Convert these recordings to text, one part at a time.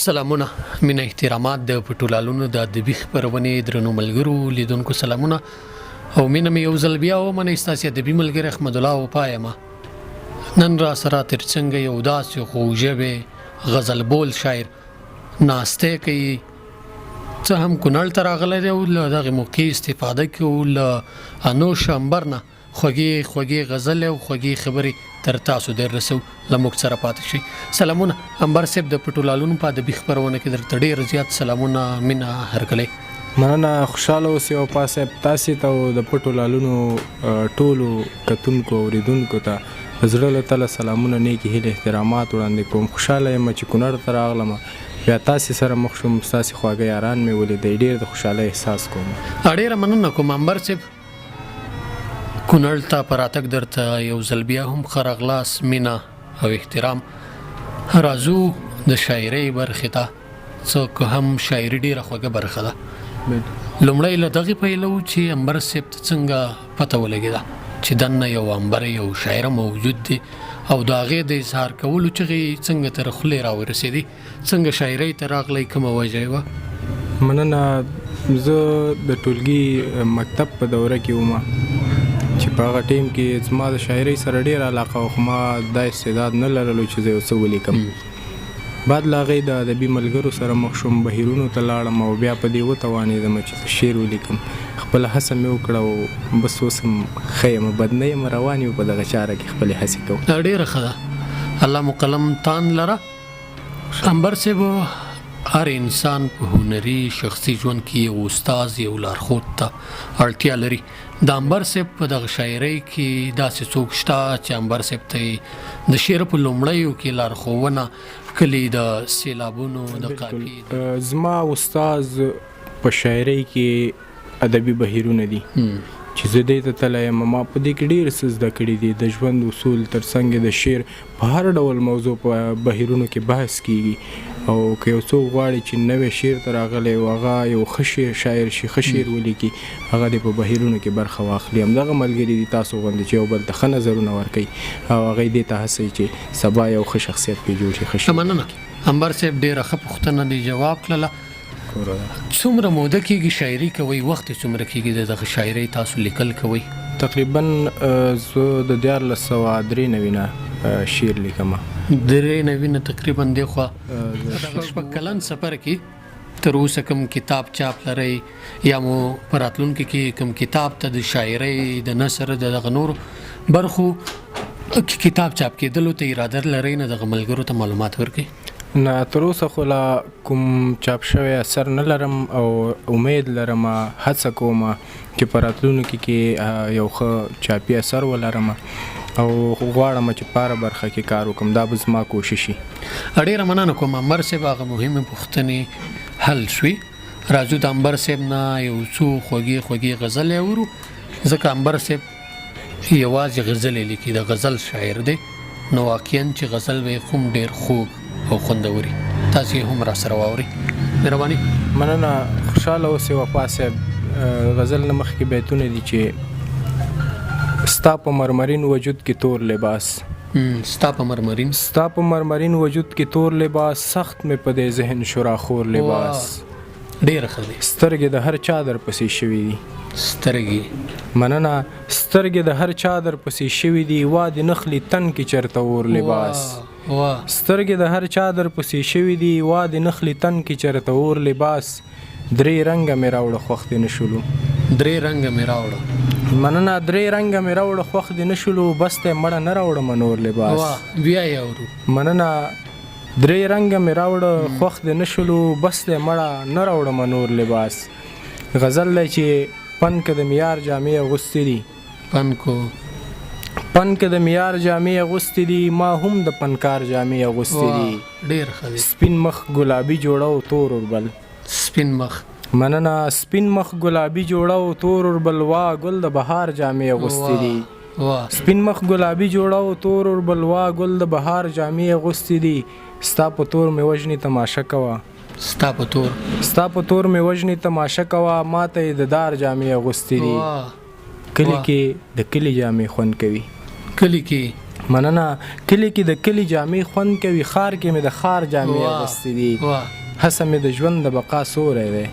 سلامونه مینه احترامات د پټولالونو د ادبي خبرونې درنو ملګرو لیدونکو سلامونه او مینه مې یو ځل بیا ومنئ ستاسې ادبي ملګری احمد الله وپایمه نن را سره ترڅنګ یو داسې خوږژبې غزل بول شاعر ناستی کوي څه هم کونړ ته راغلی دی او له دغې موقع استفاده کوو له انوش عنبر نه خوږې غزل او خوږې خبرې تر تاسو در رسو لموږ سره پاتې شي. سلامونه عنبر صاحب د پټولالونو په ادبي خبرونه کې درته ډېر زیات سلامونه مینه هرکلی مننه. خوشحاله اوسئ وفا صاحب تاسې ته او د پټولالونو ټولو کتونکو اوریدونکو ته زړه له تله سلامونه نیکې هیلې احترامات وړاندې کوم. خوشحاله یم چې کونړ ته راغلم بیا تاسې سره مخ شوم ستاسې خواږه یاران مې ولیدی ډېر د خوشحالۍ احساس کوم. ډېره مننه کوم عنبر صاحب کونړ ته په راتګ درته یو ځل بیا هم ښه راغلاست مینه او احترام. راځو د شاعرۍ برخې ته څه هم شاعري ډېره خوږه برخه ده. لومړی له دغې پیلو چې عنبر صاحب ته څنګه پته ولګېده چې دننه یو عنبر یو شاعر موجود دی او د هغې د اظهار کولو چغې څنګه تر خولې راورسېدې څنګه شاعرۍ ته راغلی کومه وجه یې وه؟ مننه. زه د ټولګي مکتب په دوره کې وم چې په هغه ټیم کې زما د شاعرۍ سره ډېره علاقه وه خو ما دا استعداد نه لرلو چې زه یو څه ولیکم. بعد له هغې د ادبي ملګرو سره مخ شوم بهیرونو ته لاړم او بیا په دې وتوانېدم چې شعر ولیکم. خپله هڅه مې وکړه او بس اوس هم ښه یم بد نه یم روان یو په دغه چاره کې خپلې هڅې کوم. ډېره ښه ده الله مو قلم تان لره. عنبر صاحب هر انسان په هنري شخصي ژوند کې یو استاد یو لارښود ته اړتیا لري. د عنبر صاحب په دغه شاعرۍ کې داسې څوک شته چې عنبر صاحب ته د شعر په لومړیو کې لارښوونه کلي د سیلابونو د قافیې؟ زما استاد په شاعرۍ کې ادبي بهیرونه دي چې زه دې ته تللی یم. ما په دې کې ډېر څه زده کړي دي د ژوند اصول تر څنګ د شعر په هر ډول موضوع په بهیرونو کې بحث کیږي او که یو څوک غواړي چې نوی شعر ته راغلی او هغه یو ښه شاعر شي ښه شعر ولیکي هغه دې په بهیرونو کې برخه واخلي. همدغه ملګري دي تاسو غوندې چې یو بل ته ښه نظرونه ورکوي او هغوی دې ته هڅوي چې سبا یو ښه شخصیت پرې جوړ شي ښه شي. مننه عنبر صاحب ډېره ښه پوښتنه دې جواب کړله. څومره موده کېږي شاعري کوئ وخت یې څومره کېږي د دغه شاعرۍ تاسو لیکل کوئ؟ تقریبا زه د 1493 نه شعر لیکم. 93 تقریبا دی خوا دغه شپږ کلن سفر کې تر اوسه کوم کتاب چاپ لرئ یا مو په راتلونکي کې کوم کتاب ته د شاعرۍ د نثر د دغه نورو برخو کتاب چاپ کېدلو ته اراده لرئ نه دغه ملګرو ته معلومات ورکړئ؟ نه تر اوسه خو لا کوم چاپ شوی اثر نه لرم او امید لرم هڅه کوم چې په راتلونکي کې یو ښه چاپي اثر ولرم او غواړم چې په هره برخه کې کار وکړم. دا به زما کوشش وي. ډېره مننه کوم عنبر صاحب هغه مهمې پوښتنې حل شوي. راځو د عنبر صاحب نه یو څو خوږې غزلې اورو ځکه عنبر صاحب یوازې غزلې لیکي د غزل شاعر دی نو واقعا چې غزل به یې هم ډېر خوږ او خوندوري. تاسو یې هم را سره واورئ. مهرباني. مننه. خوشحاله اوسئ وفا صاحب. غزل نه مخکې بیتونه دي چې ستا په مرمرین وجود کې تور لباس ستا په مرمرین وجود کې تور لباس سخت مې په دې ذهن شراخور لباس. ډېره ښه دی. سترګې د هر چا در پسې شوي دي. سترګې. مننه. سترګې د هر چا در پسې شوي دي وا د نخلي تن کې چرته اور لباس. سترګې د هر چا در پسې شوي دي وا د نخلي تن کې چرته اور لباس. درې رنګه مې راوړه خوښ دې نه شولو. درې رنګه مې راوړه. مننه. درې رنګه مې راوړه خوښ دې نه شولو بس ته مړه نه راوړم نور لباس. بیا یې اورو. مننه. درې رنګه مې راوړه خوښ دې نه شولو بس ته مړه نه راوړم نور لباس. غزل دی چې پن که د معیار جامې اغوستې دي پن که د معیار جامې اغوستې دي ما هم د پنکار جامې اغوستې دي. ډېر ښه دی. سپین مخ ګلابي جوړه او تور اوربل. سپین مخ. مننه. سپین مخ ګلابي جوړه او تور اوربل وا ګل د بهار جامې اغوستې دي. سپین مخ ګلابي جوړه او تور اوربل وا ګل د بهار جامې اغوستې دي. ستا په تور مې وژنې تماشه کوه. ستا په تور مې وژنې تماشه کوه ما ته یې د دار جامې اغوستې دي. کلي کې د کلي جامې خوند کوي. کلي کې مننه. کلی کې د کلی جامې خوند کوي، خار کې مې د خار جامې اغوستې دي. هڅه مې د ژوند د بقا سوری دی.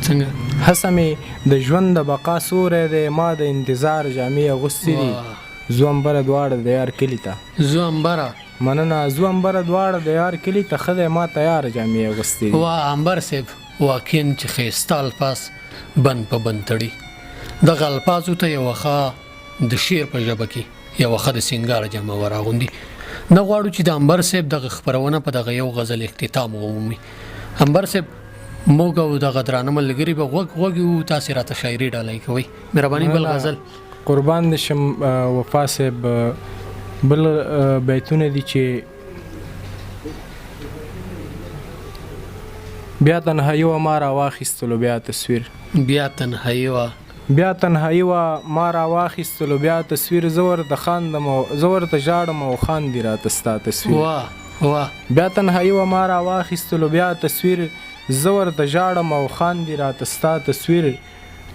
څنګه؟ هڅه مې د ژوند د بقا سوری دی، ما د انتظار جامې اغوستې دي. زو امبره دواړه د یار کلي ته. زو امبره؟ مننه. زو امبره دواړه د یار کلي ته، ښه دی ما تیار جامې اغوستې دي. امبر صاحب واقعا چې ښایسته الفاظ بند په بند تړي. دغه الفاظو ته یوه ښه د شعر په ژبه کې یوه ښه د سینګار جامه وراغوندي. نه غواړو چې د امبر صاحب دغه خپرونه په دغه یو غزل اختتام ومومي. امبر صاحب موږ او دغه درانه ملګري به غوږ یو، تاسې راته شاعري ډالۍ کوئ. مهرباني بل غزل. قربان دې شم وفا صاحب. بل بیتونه دي چې بیا تنهایی و ما را واخیستلو بیا تصویر. بیا تنهایی و بیا تنهایی و ما را واخیستلو بیا تصویر. زه ورته خاندم او زه ورته ژاړم او خاندي راته ستا تصویر. بیا تنهایی و ما را واخیستلو بیا تصویر. زه ورته ژاړم او خاندي راته ستا تصویر.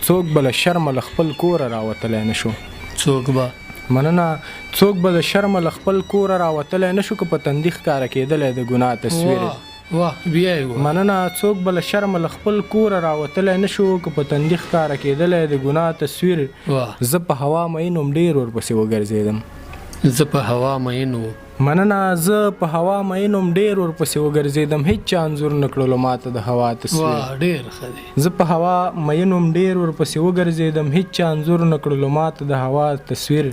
څوک به له شرمه له خپل کوره راوتلی نه شو. څوک به؟ مننه. څوک به د شرمه له خپل کوره راوتلی نه شو، که په تندي ښکاره کېدلی د ګناه تصویر. بیا یې مننه. څوک به له شرمه له خپل کوره راوتلی نه شو، که په تندي ښکاره کېدلی د ګناه تصویر. زه په هوا مین وم ډېر ورپسې وګرځېدم. زه په هوا مین وم. مننه. زه په هوا مین وم ډېر ورپسې وګرځېدم، هېچ چا انځور نه کړلو ماته د هوا تصویر. ډېر ښه دی. زه په هوا مین وم ډېر ورپسې وګرځېدم، هېچ چا انځور نه کړلو ماته د هوا تصویر.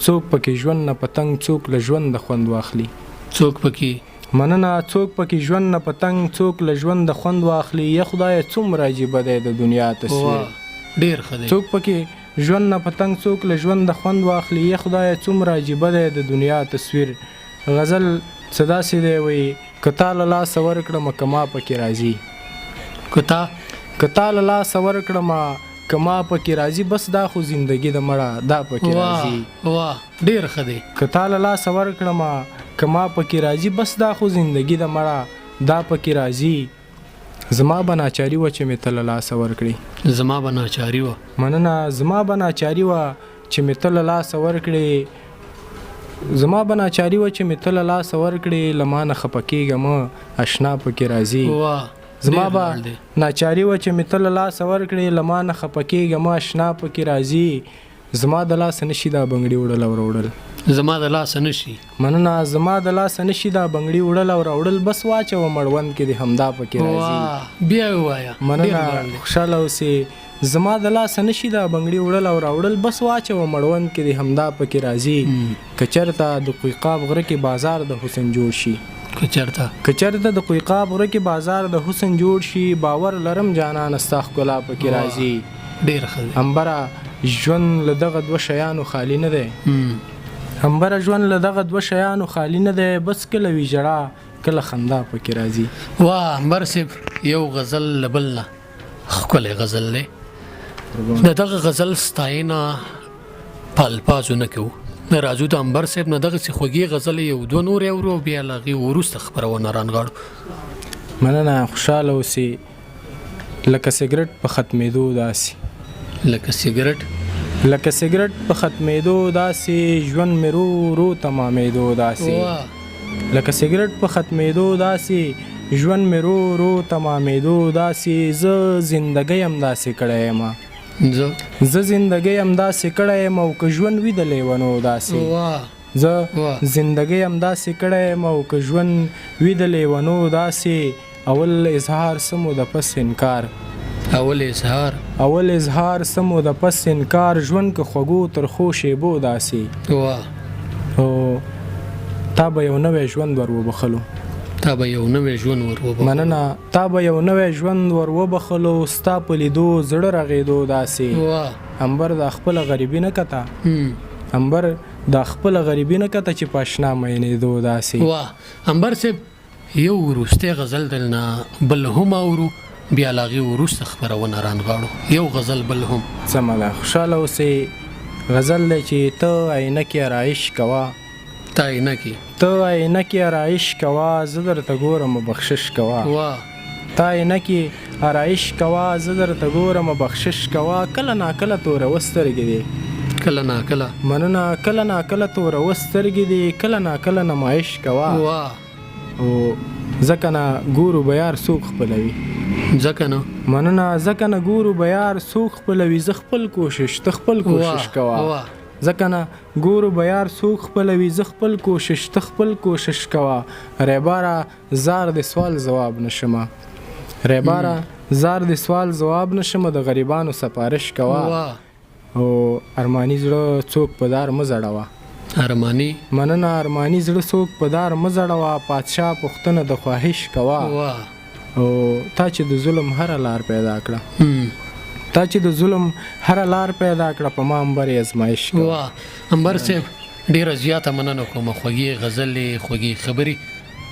څوک پکې ژوند نه پتنګ څوک له ژونده خوند واخلي. څوک پکې؟ مننه. څوک پکې ژوند نه پتنګ څوک له ژونده خوند واخلي. یا خدایه څومره عجیبه دی د دنیا تصویر. ډېر ښه دی. څوک پکې ژوند نه پتنګ څوک له ژونده خوند واخلي. یا خدایه څومره عجیبه دی د دنیا تصویر. غزل څه داسې دی وایي، که تا له لاسه ورکړمه که ما پکې راځي. که تا له لاسه ورکړمه که ما پکې راځي، بس دا خو زندګي د مړه دا پکې راځي. ډېر ښه دی. که تا له لاسه ورکړمه که ما پکې راځي، بس دا خو زندګي د مړه دا پکې راځي. زما به ناچاري وه چې مې ته له لاسه ورکړې. زما به ناچاري وه. مننه. زما به ناچاري وه چې مې ته له لاسه ورکړې. زما به ناچاري وه چې مې ته له لاسه ورکړې. له ما نه خفه کېږم اشنا پکې راځي. زما به ناچاري وه چې مې ته له لاسه ورکړې. له ما نه خفه کېږم اشنا پکې راځي. زما د لاسه نشي دا بنګړي وړل او راوړل. زما د لاسه نشي. مننه. زما د لاسه نشي دا بنګړي وړل او راوړل، بس واچوه مړوند کې دې همدا پکې راځي. بیا یې ووایه. مننه. خوشحاله اوسې. زما د لاسه نشي دا بنګړي وړل او راوړل، بس واچوه مړوند کې دې همدا پکې راځي. که چېرته د قویقاب غره کې بازار د حسن جوړ شي. که چېرته د قویقاب غره کې بازار د حسن جوړ شي، باور لرم جانانه ستا ښکلا پکې راځي. ډېر ښه دی. امبره ژوند له دغه دوه شیانو خالي نه دی. امبره ژوند له دغه دوه شیانو خالي نه دی، بس کله وي ژړا کله خندا پکې راځي. امبر صاحب یو غزل له بل نه ښکلی غزل دی. د دغه غزل ستاینه په الفاظو نه کوو. راځو د امبر صاحب نه دغسې خوږې غزلې یو دوه نورې اورو، بیا له هغې وروسته خپرونه رانغاړو. مننه. خوشحاله اوسې. لکه سګرټ په ختمېدو داسې. لکه سګرټ په ختمېدو داسې، ژوند مې رو رو تمامېدو داسې. لکه سګرټ په ختمېدو داسې، ژوند مې رو رو تمامېدو داسې. زه زندګۍ هم داسې کړی یم. زه زندګۍ هم داسې کړی یم او که ژوند وي د لیونو داسې. زه زندګۍ هم داسې کړی یم او که ژوند وي د لیونو داسې. اول اظهار سمو د پس انکار. اول اظهار سمو د پس انکار. ژوند که خوږو ترخو شیبو داسې. او تا به یو نوی ژوند ور وبخلو. مننه. تا به یو نوی ژوند ور وبخلو، ستا په لیدو زړه رغېدو داسې. امبر د خپله غریبي نه کته. امبر د خپله غریبي نه کته چې په اشنا مینېدو داسې. امبر صاحب یو وروستی غزل دلنه بل هم اورو، بیا له هغې وروسته خپرونه رانغاړو. یو غزل بل هم. سمه ده. خوشحاله اوسې. غزل دی چې ته عینکې آرایش کوه. ته عینکې آرایش کوه، زه درته ګورم بخشش کوه. ته عینکې آرایش کوه، زه درته ګورم بخشش کوه. کله ناکله توروه سترګې دې. کله نا کله مننه کله نا کله توره وسترګې دي کله نا کله نمایش کوه واه او ځکه نه ګورو به یار څوک خپلوي ځکه نو مننه ځکه نه ګورو به یار څوک خپلوي زه خپل کوشش ته خپل کوشش کوه واه ځکه نه ګورو به یار څوک خپلوي زه خپل کوشش ته خپل کوشش کوه ریباره زار د سوال جواب نشمه ریباره زار د سوال جواب نشمه د غریبانو سپارش کوه واه او ارماني زړه څوک په دار مه زړوه ارماني مننه ارماني زړه څوک په دار مه زړوه پادشاه پوښتنه د خواهش کوه واه او تا چې د ظلم هره لار پیدا کړه تا چې د ظلم هره لار پیدا کړه په ما امبر ازمایش کوه واه انبر صاحب ډیره زیاته مننه کوم خوږې غزلې خوږې خبرې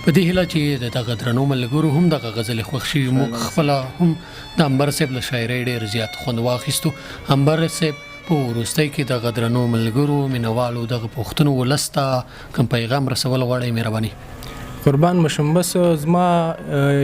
په دې هیله چې دغه درنو ملګرو هم دغه غزلې خوښ شي موږ خپله هم د انبر صاحب له شاعرۍ ډېر زیات خوند واخیستو انبر صاحب په وروستۍ کې دغه درنو ملګرو مینوالو دغه پوښتنو ولس ته کوم پیغام رسول غواړئ مهرباني قربان مشم بس زما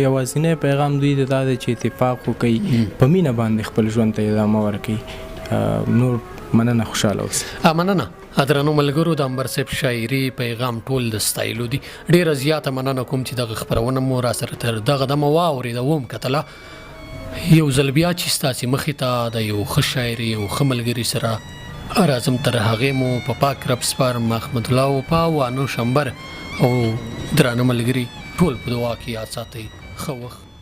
یوازینی پیغام دوی ته دا دی چې اتفاق وکړي په مینه باندې خپل ژوند ته ادامه ورکړي نور مننه خوشحاله اوسئ مننه درنو ملګرو د انبر صاحب شاعري پیغام ټول د ستایلو دي ډیره زیاته مننه کوم چې دغه خبرونه مو را سره تر دغه دمه واورېده وم کتله یو ځل بیا چې ستاسې مخې ته د یو ښه شاعر یو ښه ملګري سره راځم تر هغې مو په پاک رب سپارم محمد الله وفا وانو شمبر او درانه ملګري ټول په دعا کې یاد ساتئ ښه وخت